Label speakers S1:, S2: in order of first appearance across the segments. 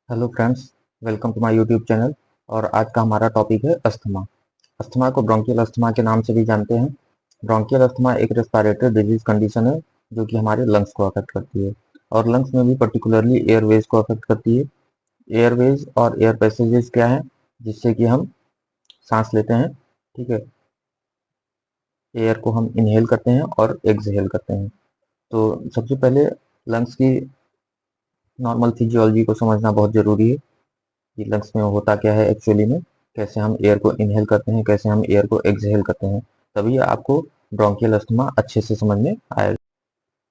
S1: Hello friends, welcome to my YouTube channel. और आज का हमारा टॉपिक है अस्थमा। अस्थमा को ब्रोंकियल अस्थमा के नाम से भी जानते हैं। ब्रोंकियल अस्थमा एक रेस्पिरेटरी डिजीज कंडीशन है जो कि हमारे लंग्स को अफेक्ट करती है, और लंग्स में भी पर्टिकुलरली एयरवेज को अफेक्ट करती है। एयरवेज और एयर पैसेजेस क्या है, जिससे कि हम सांस लेते हैं। ठीक है, एयर को हम इनहेल करते हैं और एक्सहेल करते हैं। तो सबसे पहले लंग्स की नॉर्मल फिजियोलॉजी को समझना बहुत ज़रूरी है कि लंग्स में होता क्या है एक्चुअली में, कैसे हम एयर को इनहेल करते हैं, कैसे हम एयर को एक्सहेल करते हैं। तभी आपको ब्रोंकियल अस्थमा अच्छे से समझ में आएगा।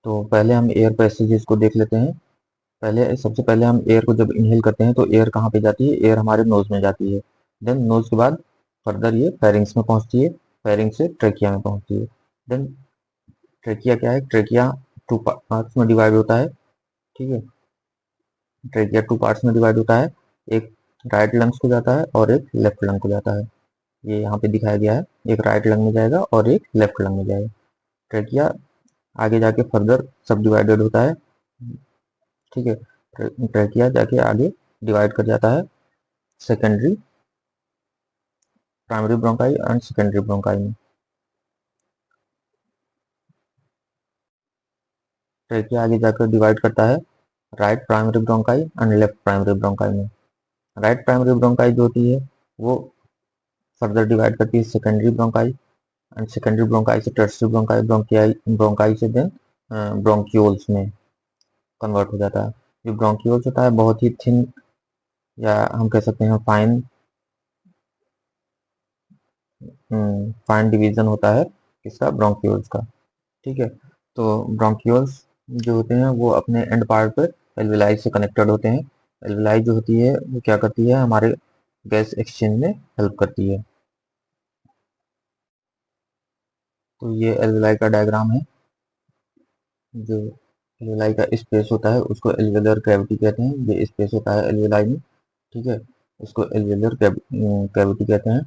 S1: तो पहले हम एयर पैसेजेस को देख लेते हैं। पहले सबसे पहले हम एयर को जब इनहेल करते हैं तो एयर कहाँ पे जाती है? एयर हमारे नोज में जाती है। देन नोज के बाद फर्दर ये फेरिंग्स में पहुंचती है, फेरिंग्स से ट्रेकिया में पहुंचती है। देन ट्रेकिया क्या है? ट्रेकिया टू पार्ट्स में डिवाइड होता है। ठीक है, ट्रेकिया टू पार्ट्स में डिवाइड होता है। एक राइट लंग्स को जाता है और एक लेफ्ट लंग को जाता है। ये यहाँ पे दिखाया गया है, एक राइट लंग में जाएगा और एक लेफ्ट लंग में जाएगा। ट्रेकिया आगे जाके फर्दर सब डिवाइडेड होता है। ठीक है, ट्रेकिया जाके आगे डिवाइड कर जाता है secondary, primary bronchi and secondary bronchi में। ट्रेकिया आगे जाकर डिवाइड करता है right primary bronchi and left primary bronchi में। राइट प्राइमरी ब्रोंकाई जो होती है वो फर्दर डिवाइड करती है secondary bronchi, and secondary bronchi से टर्सरी ब्रोंकाई, ब्रोंकियाई ब्रोंकाई से देन ब्रोंक्यूल्स में कन्वर्ट हो जाता है। जो ब्रोंक्यूल्स होता है बहुत ही थिन, या हम कह सकते हैं फाइन फाइन डिवीजन होता है किसका? ब्रोंक्यूल्स का। ठीक है, तो ब्रोंक्यूल्स जो होते हैं वो अपने एंड पार्ट पर एल्विलाई से कनेक्टेड होते हैं। एल्विलाई जो होती है वो क्या करती है? हमारे गैस एक्सचेंज में हेल्प करती है। तो ये एल्विलाई का डायग्राम है। जो एल्विलाई का स्पेस होता है उसको एल्विलर कैविटी कहते हैं। ये स्पेस होता है एल्विलाई में। ठीक है, इसको एल्विलर कैविटी कहते हैं।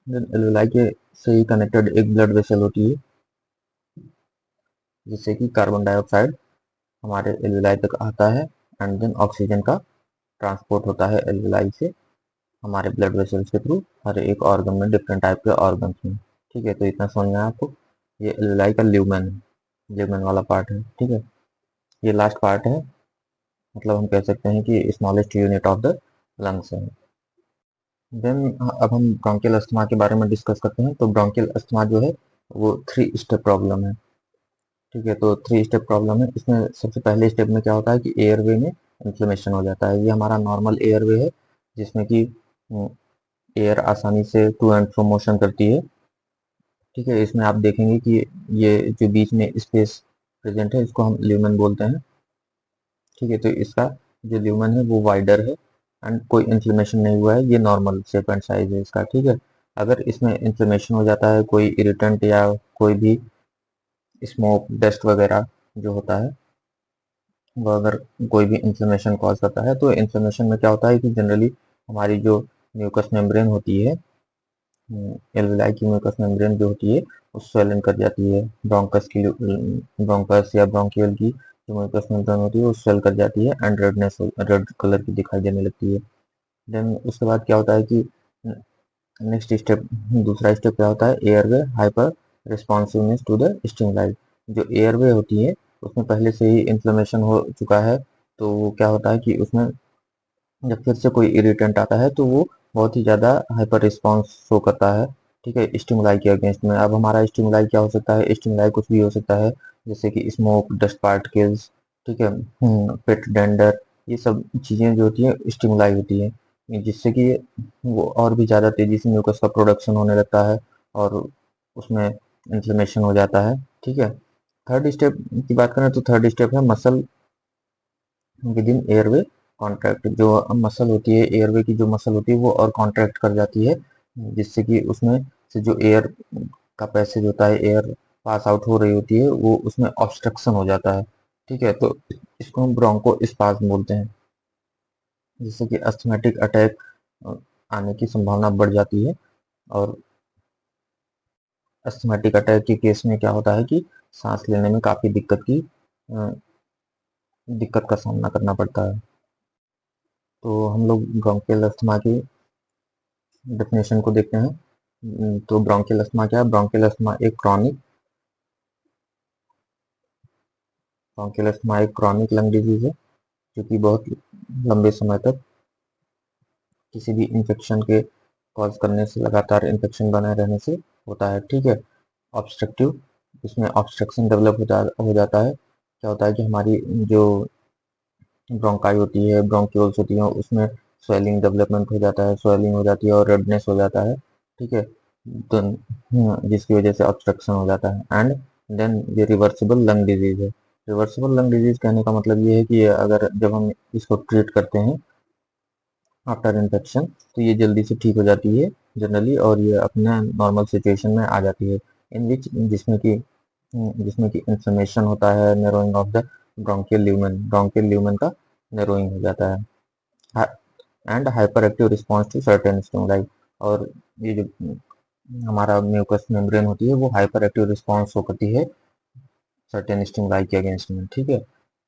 S1: देन एल्विलाई के से ही कनेक्टेड एक ब्लड वेसल होती है, जिससे कि कार्बन डाइऑक्साइड हमारे एल्विलाई तक आता है, एंड देन ऑक्सीजन का ट्रांसपोर्ट होता है एल्विलाई से हमारे ब्लड वेसल्स के थ्रू हर एक ऑर्गन में, डिफरेंट टाइप के ऑर्गन्स में। ठीक है, तो इतना समझना है आपको। ये एल्विलाई का ल्यूमेन है, ल्यूमेन वाला पार्ट है। ठीक है, ये लास्ट पार्ट है, मतलब हम कह सकते हैं कि smallest unit of the lungs है। देन अब हम ब्रोंकियल अस्थमा के बारे में डिस्कस करते हैं। तो ब्रोंकियल अस्थमा जो है वो 3 स्टेप प्रॉब्लम है। ठीक है, तो 3 स्टेप प्रॉब्लम है। इसमें सबसे पहले स्टेप में क्या होता है कि एयरवे में इन्फ्लेमेशन हो जाता है। ये हमारा नॉर्मल एयरवे है, जिसमें कि एयर आसानी से टू एंड फ्रो मोशन करती है। ठीक है, इसमें आप देखेंगे कि ये जो बीच में स्पेस प्रेजेंट है इसको हम ल्यूमेन बोलते हैं। ठीक है, तो इसका जो ल्यूमेन है वो वाइडर है, एंड कोई इन्फ्लेमेशन नहीं हुआ है। ये नॉर्मल शेप एंड साइज है इसका। ठीक है, अगर इसमें इन्फ्लेमेशन हो जाता है, कोई इरिटेंट या कोई भी स्मोक डस्ट वगैरह जो होता है वो अगर कोई भी इन्फ्लेमेशन कॉज करता है, तो इन्फ्लेमेशन में क्या होता है कि जनरली हमारी जो म्यूकस मेम्ब्रेन होती है, एल्विलाई की म्यूकस मेम्ब्रेन जो होती है वो स्वेलन कर जाती है। ब्रोंकस या ब्रोंकियल की जो म्यूकस मेम्ब्रेन होती है वो स्वेल कर जाती है, एंड रेड कलर की दिखाई देने लगती है। देन उसके बाद क्या होता है कि नेक्स्ट स्टेप, दूसरा स्टेप क्या होता है? Airway hyper responsiveness to the stimuli. जो एयरवे होती है उसमें पहले से ही इन्फ्लेमेशन हो चुका है, तो वो क्या होता है कि उसमें जब फिर से कोई इरिटेंट आता है तो वो बहुत ही ज़्यादा हाइपर रिस्पॉन्स शो करता है। ठीक है, स्टिमुलाई के अगेंस्ट में। अब हमारा स्टिमुलाई क्या हो सकता है? स्टिमुलाई कुछ भी हो सकता है, जैसे कि स्मोक, डस्ट पार्टिकल्स, ठीक है, पेट डेंडर, ये सब चीज़ें जो होती हैं स्टिमुलाई होती है, जिससे कि वो और भी ज़्यादा तेज़ी से म्यूकस का प्रोडक्शन होने लगता है और उसमें इन्फ्लेमेशन हो जाता है। ठीक है, थर्ड स्टेप की बात करें तो थर्ड स्टेप है muscle with in airway contract. जो मसल होती है, एयरवे की जो मसल होती है वो और कॉन्ट्रैक्ट कर जाती है, जिससे कि उसमें से जो एयर का पैसेज होता है, एयर पास आउट हो रही होती है, वो उसमें ऑब्स्ट्रक्शन हो जाता है। ठीक है, तो इसको हम ब्रोंको स्पाज्म बोलते हैं, जिससे कि अस्थमैटिक अटैक आने की संभावना बढ़ जाती है। और अस्थमैटिक अटैक के केस में क्या होता है कि सांस लेने में काफ़ी दिक्कत का सामना करना पड़ता है। तो हम लोग ब्रोंकियल अस्थमा की डेफिनेशन को देखते हैं। तो ब्रोंकियल अस्थमा क्या है? ब्रोंकियल अस्थमा एक क्रॉनिक लंग डिजीज है, जो कि बहुत लंबे समय तक किसी भी इन्फेक्शन के कॉज करने से, लगातार इन्फेक्शन बने रहने से होता है। ठीक है। ऑब्स्ट्रक्टिव, इसमें ऑब्स्ट्रक्शन डेवलप हो जाता है। क्या होता है कि हमारी जो ब्रोंकाई होती है, ब्रोंक्यूल्स होती हैं, उसमें स्वेलिंग डेवलपमेंट हो जाता है, स्वेलिंग हो जाती है और रेडनेस हो जाता है। ठीक है। तो जिसकी वजह से ऑब्स्ट्रक्शन हो जाता है। एंड देन ये रिवर्सिबल लंग डिजीज है। रिवर्सिबल लंग डिजीज कहने का मतलब ये है कि अगर जब हम इसको ट्रीट करते हैं आफ्टर इन्फेक्शन, तो ये जल्दी से ठीक हो जाती है जनरली, और ये अपने नॉर्मल सिचुएशन में आ जाती है, इन विच जिसमें कि इन्फ्लेमेशन होता है, narrowing of the bronchial lumen का नैरोइंग हो जाता है, and hyper active response to certain stimuli. और ये जो हमारा म्यूकस मेम्ब्रेन होती है, वो हाइपर एक्टिव रिस्पॉन्स हो करती है सर्टेन स्टिमुलाई के अगेंस्ट में। ठीक है।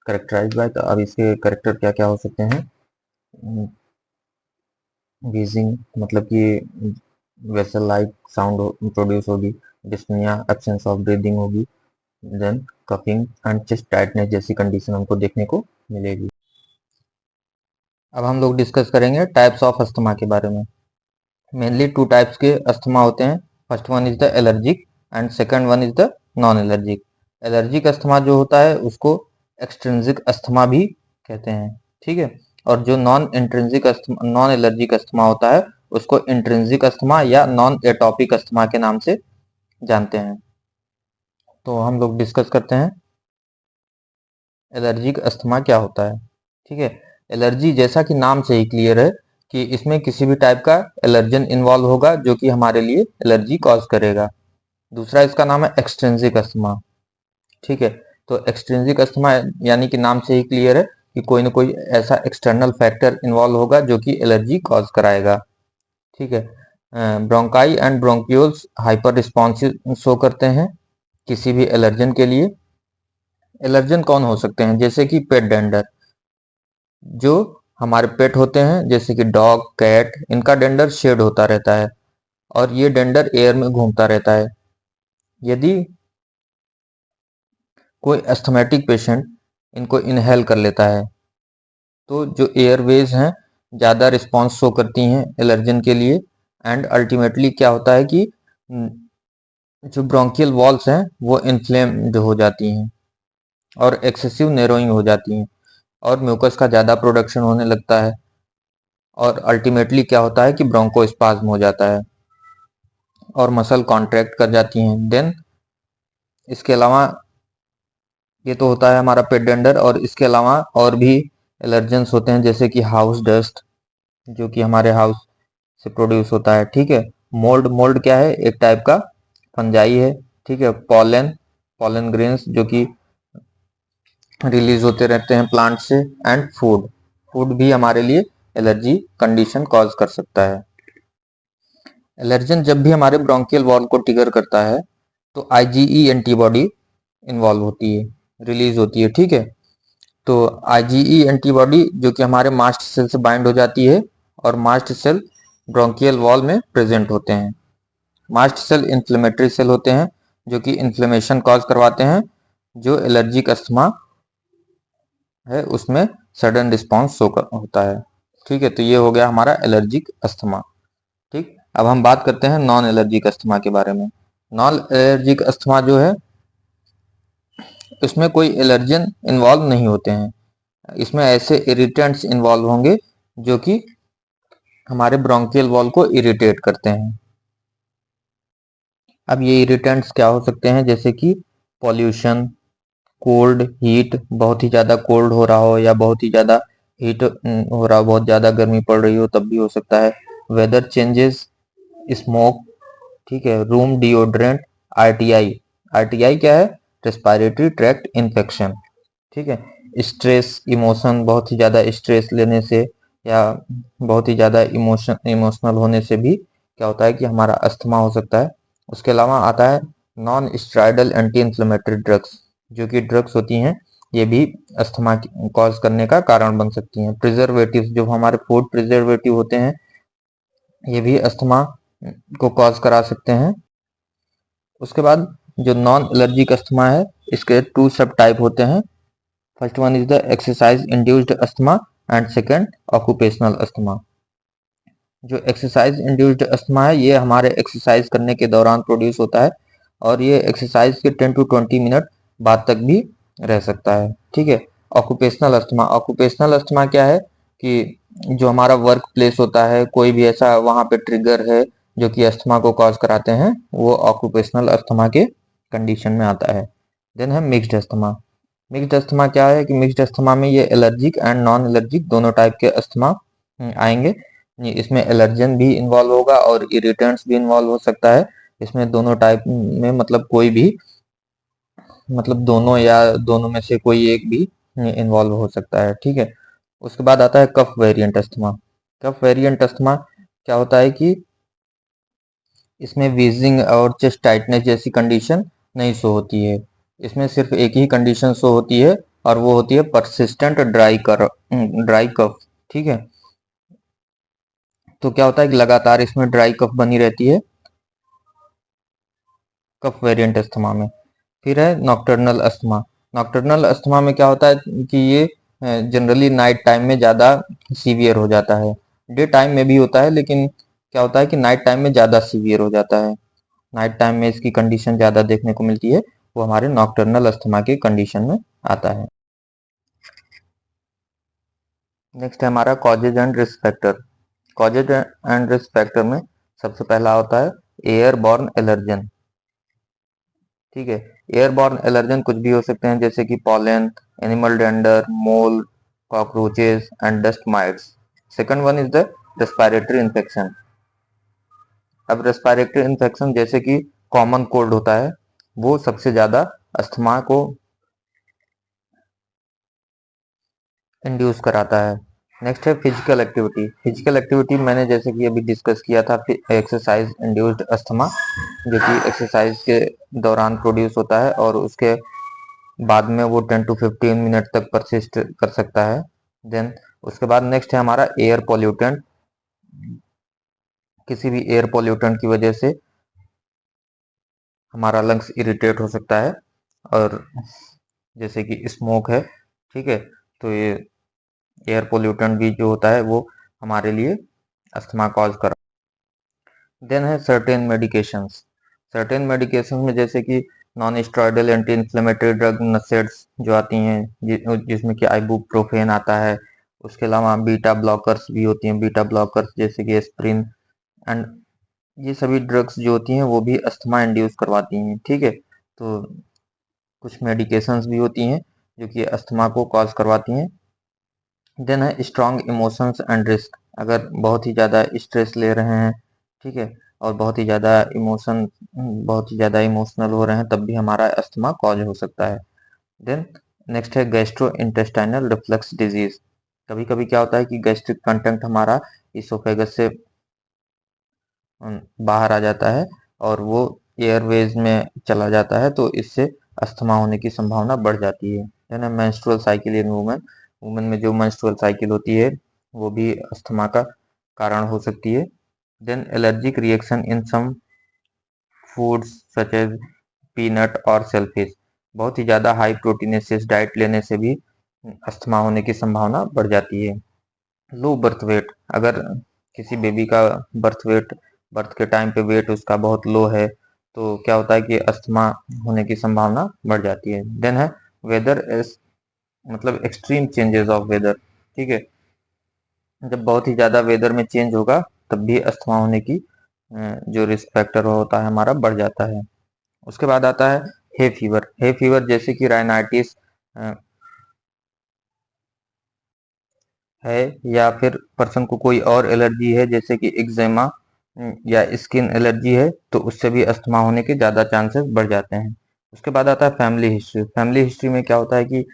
S1: करेक्टराइज बाय, तो अब इसके करेक्टर क्या क्या हो सकते हैं? वीजिंग, मतलब कि वेसल लाइक साउंड प्रोड्यूस होगी, डिस्पनिया, एब्सेंस ऑफ ब्रीदिंग होगी, then coughing and chest tightness जैसी कंडीशन हमको देखने को मिलेगी। अब हम लोग डिस्कस करेंगे टाइप्स ऑफ अस्थमा के बारे में। मेनली टू टाइप्स के अस्थमा होते हैं। First one is the allergic and second one is the non allergic. Allergic asthma जो होता है उसको एक्सट्रिंसिक अस्थमा भी कहते हैं। ठीक है। और जो नॉन एलर्जिक अस्थमा होता है उसको इंट्रिंसिक अस्थमा या नॉन एटॉपिक अस्थमा के नाम से जानते हैं। तो हम लोग डिस्कस करते हैं एलर्जिक अस्थमा क्या होता है। ठीक है। एलर्जी जैसा कि नाम से ही क्लियर है कि इसमें किसी भी टाइप का एलर्जन इन्वॉल्व होगा जो कि हमारे लिए एलर्जी कॉज करेगा। दूसरा इसका नाम है एक्सट्रिंसिक अस्थमा। ठीक है। तो एक्सट्रिंसिक अस्थमा यानी कि नाम से ही क्लियर है कि कोई ना कोई ऐसा एक्सटर्नल फैक्टर इन्वॉल्व होगा जो कि एलर्जी कॉज कराएगा। ठीक है। Bronchi and bronchioles hyper responsive show करते हैं किसी भी एलर्जन के लिए। एलर्जन कौन हो सकते हैं? जैसे कि पेट डेंडर, जो हमारे पेट होते हैं जैसे कि डॉग, कैट, इनका डेंडर शेड होता रहता है और ये डेंडर एयर में घूमता रहता है। यदि कोई एस्थमेटिक पेशेंट इनको इनहेल कर लेता है तो जो एयरवेज हैं ज़्यादा रिस्पॉन्स शो करती हैं एलर्जन के लिए, एंड अल्टीमेटली क्या होता है कि जो ब्रोंकियल वॉल्स हैं वो इन्फ्लेम्ड हो जाती हैं और एक्सेसिव नैरोइंग हो जाती हैं और म्यूकस का ज़्यादा प्रोडक्शन होने लगता है, और अल्टीमेटली क्या होता है कि ब्रोंकोस्पाज्म हो जाता है और मसल कॉन्ट्रैक्ट कर जाती हैं। देन इसके अलावा ये तो होता है हमारा पेट डेंडर, और इसके अलावा और भी एलर्जेंस होते हैं जैसे कि हाउस डस्ट, जो कि हमारे हाउस से प्रोड्यूस होता है। ठीक है। मोल्ड क्या है? एक टाइप का फंजाई है। ठीक है। पॉलन ग्रेन्स जो कि रिलीज होते रहते हैं प्लांट से। एंड फूड भी हमारे लिए एलर्जी कंडीशन कॉज कर सकता है। एलर्जन जब भी हमारे ब्रोंकियल वॉल को ट्रिगर करता है तो आईजीई एंटीबॉडी इन्वॉल्व होती है, रिलीज होती है। ठीक है। तो आईजीई एंटीबॉडी जो कि हमारे मास्ट सेल से बाइंड हो जाती है और मास्ट सेल ब्रोंकियल वॉल में प्रेजेंट होते हैं। मास्ट सेल इन्फ्लेमेटरी सेल होते हैं जो कि इन्फ्लेमेशन कॉज करवाते हैं। जो एलर्जिक अस्थमा है उसमें सडन रिस्पॉन्स होता है। ठीक है। तो ये हो गया हमारा एलर्जिक अस्थमा। ठीक। अब हम बात करते हैं नॉन एलर्जिक अस्थमा के बारे में। नॉन एलर्जिक अस्थमा जो है इसमें कोई एलर्जन इन्वॉल्व नहीं होते हैं। इसमें ऐसे इरिटेंट्स इन्वॉल्व होंगे जो कि हमारे ब्रोंकियल वॉल को इरिटेट करते हैं। अब ये इरिटेंट्स क्या हो सकते हैं? जैसे कि पॉल्यूशन, कोल्ड, हीट, बहुत ही ज़्यादा कोल्ड हो रहा हो या बहुत ही ज़्यादा हीट हो रहा हो, बहुत ज़्यादा गर्मी पड़ रही हो तब भी हो सकता है। वेदर चेंजेस, स्मोक, ठीक है, रूम डिओड्रेंट, आरटीआई। आरटीआई क्या है? Respiratory tract infection. ठीक है। स्ट्रेस, इमोशन, बहुत ही ज़्यादा स्ट्रेस लेने से या बहुत ही ज़्यादा इमोशनल होने से भी क्या होता है कि हमारा अस्थमा हो सकता है। उसके अलावा आता है non steroidal anti inflammatory drugs, जो कि ड्रग्स होती हैं ये भी अस्थमा कॉज करने का कारण बन सकती हैं। प्रिजर्वेटिव, जो हमारे फूड प्रिजर्वेटिव होते हैं, ये भी अस्थमा को कॉज करा सकते हैं। उसके बाद जो नॉन एलर्जिक अस्थमा है, इसके 2 सब टाइप होते हैं। First one is the exercise induced asthma and second occupational asthma. जो एक्सरसाइज इंड्यूस्ड अस्थमा है, ये हमारे एक्सरसाइज करने के दौरान प्रोड्यूस होता है और ये एक्सरसाइज के 10 टू 20 मिनट बाद तक भी रह सकता है। ठीक है। ऑक्यूपेशनल अस्थमा, ऑक्यूपेशनल अस्थमा क्या है कि जो हमारा वर्क प्लेस होता है, कोई भी ऐसा वहां पे ट्रिगर है जो कि अस्थमा को कॉज कराते हैं, वो ऑक्यूपेशनल अस्थमा के कंडीशन में आता है। देन है मिक्स्ड अस्थमा। मिक्स्ड अस्थमा क्या है कि मिक्स्ड अस्थमा में ये एलर्जिक एंड नॉन एलर्जिक दोनों टाइप के अस्थमा आएंगे। इसमें एलर्जन भी इन्वॉल्व होगा और इरिटेंट्स भी इन्वॉल्व हो सकता है। इसमें दोनों टाइप में मतलब कोई भी, मतलब दोनों या दोनों में से कोई एक भी इन्वॉल्व हो सकता है। ठीक है। उसके बाद आता है कफ वेरिएंट अस्थमा। कफ वेरिएंट अस्थमा क्या होता है कि इसमें वीजिंग और चेस्ट टाइटनेस जैसी कंडीशन नहीं शो होती है। इसमें सिर्फ एक ही कंडीशन शो होती है और वो होती है परसिस्टेंट ड्राई कफ। ठीक है। तो क्या होता है कि लगातार इसमें ड्राई कफ बनी रहती है कफ वेरिएंट अस्थमा में। फिर है नॉकटर्नल अस्थमा। नॉकटर्नल अस्थमा में क्या होता है कि ये जनरली नाइट टाइम में ज़्यादा सीवियर हो जाता है। डे टाइम में भी होता है, लेकिन क्या होता है कि नाइट टाइम में ज़्यादा सीवियर हो जाता है। नाइट टाइम में इसकी कंडीशन ज़्यादा देखने को मिलती है, वो हमारे नॉकटर्नल अस्थमा के कंडीशन में आता है। नेक्स्ट है हमारा causes and risk factor. Causes and risk factor में सबसे पहला होता है एयरबॉर्न एलर्जन। ठीक है। एयरबॉर्न एलर्जन कुछ भी हो सकते हैं, जैसे कि pollen, animal dander, mole, cockroaches and dust mites. Second one is the respiratory infection. अब रेस्पिरेटरी इन्फेक्शन जैसे कि कॉमन कोल्ड होता है, वो सबसे ज्यादा अस्थमा को इंड्यूस कराता है। नेक्स्ट है फिजिकल एक्टिविटी। फिजिकल एक्टिविटी मैंने जैसे कि अभी डिस्कस किया था, एक्सरसाइज इंड्यूस्ड अस्थमा, जो कि एक्सरसाइज के दौरान प्रोड्यूस होता है और उसके बाद में वो 10 टू 15 मिनट तक परसिस्ट कर सकता है। देन उसके बाद नेक्स्ट है हमारा एयर पॉल्यूटेंट। किसी भी एयर पॉल्यूटेंट की वजह से हमारा लंग्स इरिटेट हो सकता है, और जैसे कि स्मोक है। ठीक है। तो ये एयर पोल्यूटेंट भी जो होता है वो हमारे लिए अस्थमा कॉज कर। देन है सर्टेन मेडिकेशंस। सर्टेन मेडिकेशंस में जैसे कि non steroidal anti inflammatory drug NSAIDs जो आती हैं, जिसमें कि आइबुप्रोफेन आता है। उसके अलावा बीटा ब्लॉकर्स भी होती हैं, बीटा ब्लॉकर्स जैसे कि एस्प्रिन एंड ये सभी ड्रग्स जो होती हैं वो भी अस्थमा इंड्यूस करवाती हैं। ठीक है। तो कुछ मेडिकेशंस भी होती हैं जो कि अस्थमा को कॉज करवाती हैं। देन है स्ट्रॉन्ग इमोशंस एंड रिस्क। अगर बहुत ही ज़्यादा स्ट्रेस ले रहे हैं, ठीक है, और बहुत ही ज़्यादा इमोशनल हो रहे हैं, तब भी हमारा अस्थमा कॉज हो सकता है। देन नेक्स्ट है गैस्ट्रो इंटेस्टाइनल रिफ्लक्स डिजीज। कभी कभी क्या होता है कि गैस्ट्रिक कंटेंट हमारा इसोफेगस से बाहर आ जाता है और वो एयरवेज में चला जाता है, तो इससे अस्थमा होने की संभावना बढ़ जाती है। Then menstrual cycle in women. Women में जो मेंस्ट्रुअल साइकिल होती है वो भी अस्थमा का कारण हो सकती है। Then allergic reaction in some foods such as peanut और सेलफिश। बहुत ही ज़्यादा हाई प्रोटीनेसियस डाइट लेने से भी अस्थमा होने की संभावना बढ़ जाती है। Low birth weight. अगर किसी बेबी का बर्थ के टाइम पे वेट उसका बहुत लो है, तो क्या होता है कि अस्थमा होने की संभावना बढ़ जाती है। देन है वेदर एस, मतलब एक्सट्रीम चेंजेस ऑफ वेदर। ठीक है। जब बहुत ही ज़्यादा वेदर में चेंज होगा, तब भी अस्थमा होने की जो रिस्क फैक्टर होता है हमारा बढ़ जाता है। उसके बाद आता है हे फीवर। हे फीवर जैसे कि राइनाइटिस है, या फिर पर्सन को कोई और एलर्जी है जैसे कि एक्जेमा या स्किन एलर्जी है, तो उससे भी अस्थमा होने के ज़्यादा चांसेस बढ़ जाते हैं। उसके बाद आता है फैमिली हिस्ट्री। फैमिली हिस्ट्री में क्या होता है कि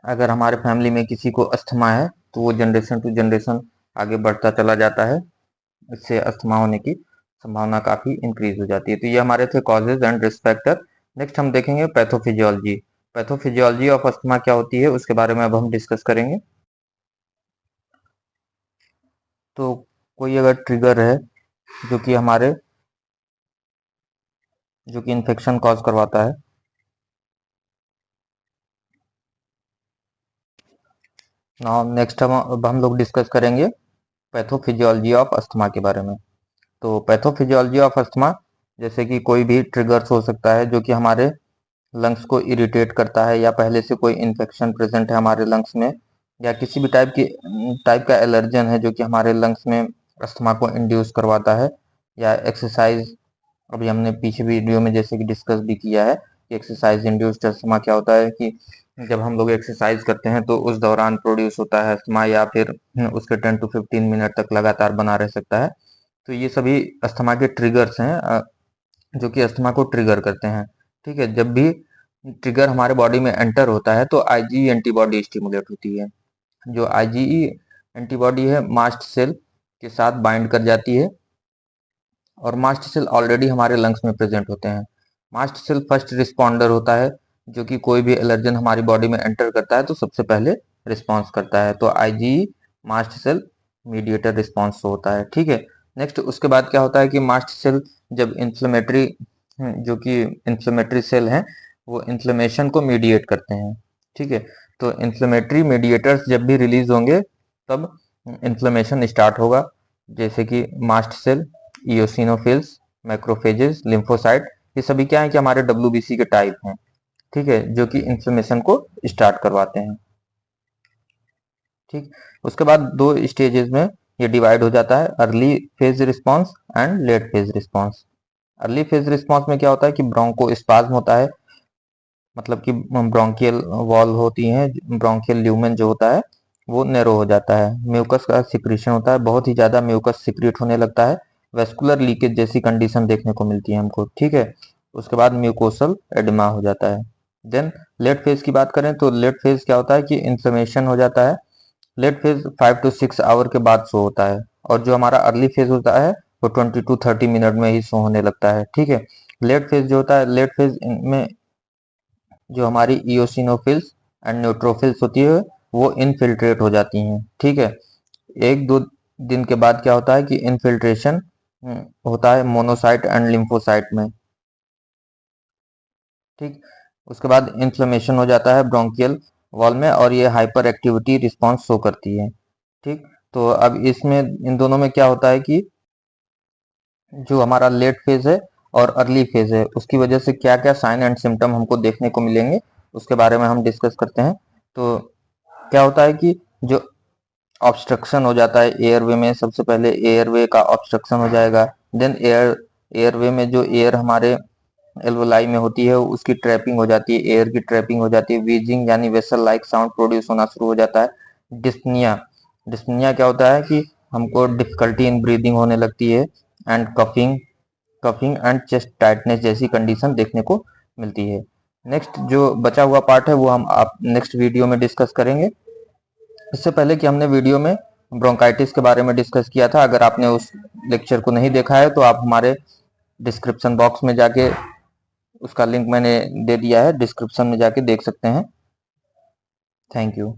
S1: अगर हमारे फैमिली में किसी को अस्थमा है, तो वो जनरेशन टू जनरेशन आगे बढ़ता चला जाता है, इससे अस्थमा होने की संभावना काफ़ी इंक्रीज हो जाती है। तो ये हमारे थे causes and risk factor. Next हम देखेंगे पैथोफिजियोलॉजी। पैथोफिजियोलॉजी ऑफ अस्थमा क्या होती है उसके बारे में अब हम डिस्कस करेंगे। तो कोई अगर ट्रिगर है जो कि इन्फेक्शन कॉज करवाता है, नाउ नेक्स्ट हम लोग डिस्कस करेंगे पैथोफिजियोलॉजी ऑफ अस्थमा के बारे में। तो पैथोफिजियोलॉजी ऑफ अस्थमा जैसे कि कोई भी ट्रिगर्स हो सकता है जो कि हमारे लंग्स को इरिटेट करता है, या पहले से कोई इन्फेक्शन प्रेजेंट है हमारे लंग्स में, या किसी भी टाइप का एलर्जन है जो कि हमारे लंग्स में अस्थमा को इंड्यूस करवाता है, या एक्सरसाइज, अभी हमने पीछे वीडियो में जैसे कि डिस्कस भी किया है कि एक्सरसाइज इंड्यूस्ड अस्थमा क्या होता है कि जब हम लोग एक्सरसाइज करते हैं तो उस दौरान प्रोड्यूस होता है अस्थमा, या फिर उसके 10 to 15 मिनट तक लगातार बना रह सकता है। तो ये सभी अस्थमा के ट्रिगर्स हैं जो कि अस्थमा को ट्रिगर करते हैं। ठीक है, जब भी ट्रिगर हमारे बॉडी में एंटर होता है तो आईजीई एंटीबॉडी स्टिमुलेट होती है। जो आईजीई एंटीबॉडी है मास्ट सेल के साथ बाइंड कर जाती है, और मास्ट सेल ऑलरेडी हमारे लंग्स में प्रेजेंट होते हैं। मास्ट सेल फर्स्ट रिस्पॉन्डर होता है, जो कि कोई भी एलर्जन हमारी बॉडी में एंटर करता है तो सबसे पहले रिस्पॉन्स करता है। तो IgE mast cell mediator response होता है। ठीक है, नेक्स्ट उसके बाद क्या होता है कि मास्ट सेल जब इन्फ्लेमेटरी, जो कि इन्फ्लेमेटरी सेल हैं, वो इन्फ्लेमेशन को मीडिएट करते हैं। ठीक है, तो इन्फ्लेमेटरी मीडिएटर्स जब भी रिलीज होंगे तब इन्फ्लेमेशन स्टार्ट होगा, जैसे कि मास्ट सेल, इयोसिनोफिल्स, मैक्रोफेजेस, लिम्फोसाइट, ये सभी क्या है कि हमारे डब्ल्यूबीसी के टाइप हैं। ठीक है, जो कि इन्फ्लेमेशन को स्टार्ट करवाते हैं। ठीक, उसके बाद दो स्टेजेस में ये डिवाइड हो जाता है, early phase response and let phase response. Early phase response में क्या होता है कि ब्रोंकोस्पाज्म होता है, मतलब कि ब्रोंकियल वॉल होती है, ब्रोंकियल ल्यूमेन जो होता है वो नैरो हो जाता है, म्यूकस का सिक्रीशन होता है, बहुत ही ज्यादा म्यूकस सिक्रीट होने लगता है, वेस्कुलर लीकेज जैसी कंडीशन देखने को मिलती है हमको। ठीक है, उसके बाद म्यूकोसल एडिमा हो जाता है। देन लेट फेज की बात करें तो लेट फेज क्या होता है कि इन्फ्लेमेशन हो जाता है। लेट फेज 5 to 6 आवर के बाद शो होता है, और जो हमारा अर्ली फेज होता है वो 20 to 30 मिनट में ही शो होने लगता है। ठीक है, लेट फेज जो होता है, लेट फेज में जो हमारी इयोसिनोफिल्स एंड न्यूट्रोफिल्स होती है वो इनफिल्ट्रेट हो जाती हैं। ठीक है, एक दो दिन के बाद क्या होता है कि इनफिल्ट्रेशन होता है मोनोसाइट एंड लिम्फोसाइट में। ठीक, उसके बाद इन्फ्लेमेशन हो जाता है ब्रोंकियल वॉल में, और ये हाइपर एक्टिविटी रिस्पॉन्स शो करती है। ठीक, तो अब इसमें इन दोनों में क्या होता है कि जो हमारा लेट फेज है और अर्ली फेज है उसकी वजह से क्या क्या साइन एंड सिम्टम हमको देखने को मिलेंगे उसके बारे में हम डिस्कस करते हैं। तो क्या होता है कि जो ऑब्स्ट्रक्शन हो जाता है एयरवे में, सबसे पहले एयरवे का ऑब्स्ट्रक्शन हो जाएगा। देन एयरवे में जो एयर हमारे एल्वोलाई में होती है उसकी ट्रैपिंग हो जाती है, एयर की ट्रैपिंग हो जाती है, वीजिंग यानी वेसल लाइक साउंड प्रोड्यूस होना शुरू हो जाता है। डिस्निया, डिस्निया क्या होता है कि हमको डिफिकल्टी इन ब्रीदिंग होने लगती है, and coughing, coughing and chest tightness जैसी कंडीशन देखने को मिलती है। नेक्स्ट जो बचा हुआ पार्ट है वो हम आप नेक्स्ट वीडियो में डिस्कस करेंगे। इससे पहले कि हमने वीडियो में ब्रोंकाइटिस के बारे में डिस्कस किया था, अगर आपने उस लेक्चर को नहीं देखा है तो आप हमारे डिस्क्रिप्शन बॉक्स में जाके, उसका लिंक मैंने दे दिया है, डिस्क्रिप्शन में जाके देख सकते हैं। Thank you.